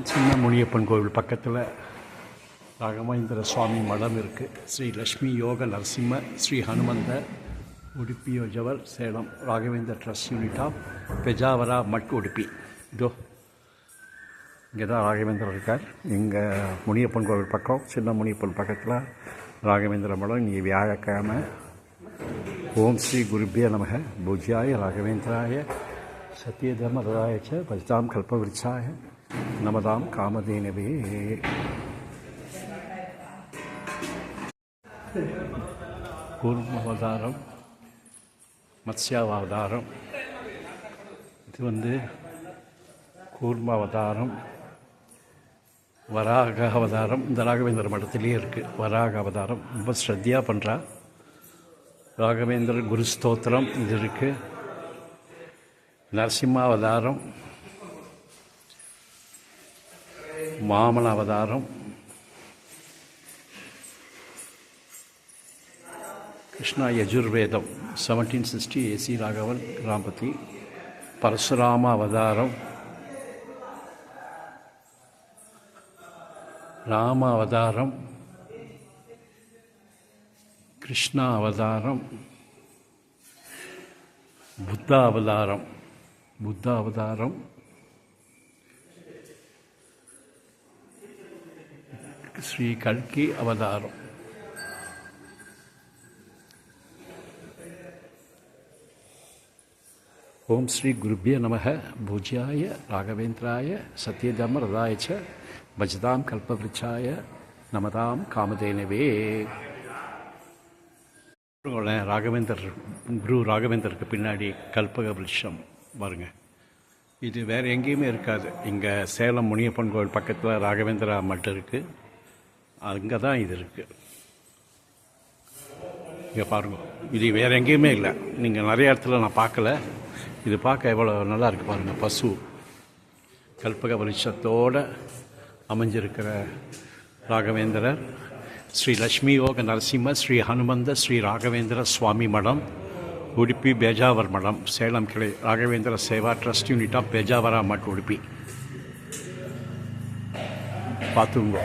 சின்ன முனியப்பன் கோவில் பக்கத்தில் ராகவேந்திர சுவாமி மடம் இருக்குது. ஸ்ரீ லக்ஷ்மி யோக நரசிம்ம ஸ்ரீ ஹனுமந்த உடுப்பி ஜவர் Salem Raghavendra trust unit of Pejavara mutt Udupi. இதோ இங்கே தான் ராகவேந்திரர் இருக்கார். இங்கே முனியப்பன் கோவில் பக்கம் சின்ன முனியப்பன் பக்கத்தில் ராகவேந்திர மடம். இங்கே வியாழக்கிழமை. ஓம் ஸ்ரீ குருபிய நமக பூஜ்யாய ராகவேந்திராய சத்யதர்ம ரதாய ச பஜதாம் கல்பவிருட்சாய நமதாம் காமதேனவே. கூர்மாவதாரம், மத்ஸ்யாவதாரம். இது கூர்மாவதாரம், வராக அவதாரம். இந்த ராகவேந்திர மடத்திலே இருக்குது. வராக அவதாரம் ரொம்ப ஸ்ரத்தையாக பண்ணுறா. ராகவேந்திர குரு ஸ்தோத்திரம் இது இருக்குது. நரசிம்மாவதாரம், வாமன அவதாரம், கிருஷ்ணா யஜுர்வேதம் 1760 ஏசி ராகவன் ராம்பதி. பரசுராம அவதாரம், ராம அவதாரம், கிருஷ்ணா அவதாரம், புத்த அவதாரம், புத்த அவதாரம், ஸ்ரீ கல்கி அவதாரம். ஓம் ஸ்ரீ குருபிய நமக பூஜ்யாய ராகவேந்திராய சத்யதர்ம ரதாய ச பஜதாம் கல்பவிருட்சாய நமதாம் காமதேனவே. ராகவேந்தர் குரு ராகவேந்தருக்கு பின்னாடி கல்பக விருட்சம் பாருங்கள். இது வேறு எங்கேயுமே இருக்காது. இங்கே சேலம் முனியப்பன் கோவில் பக்கத்தில் ராகவேந்திரா மட்டும் இருக்குது. அங்கே தான் இது இருக்குது. இங்கே பாருங்கள், இது வேறு எங்கேயுமே இல்லை. நீங்கள் நிறைய இடத்துல நான் பார்க்கல. இது பார்க்க எவ்வளோ நல்லா இருக்குது பாருங்கள். பசு கல்பக விருட்சத்தோடு அமைஞ்சிருக்கிற ராகவேந்திரர் ஸ்ரீ லக்ஷ்மி யோக நரசிம்ம ஸ்ரீ ஹனுமந்த ஸ்ரீ ராகவேந்திர சுவாமி மடம், உடுப்பி பேஜாவர் மடம், சேலம் கிளை Raghavendra Seva trust unit of Pejavara mutt Udupi. பார்த்துங்க.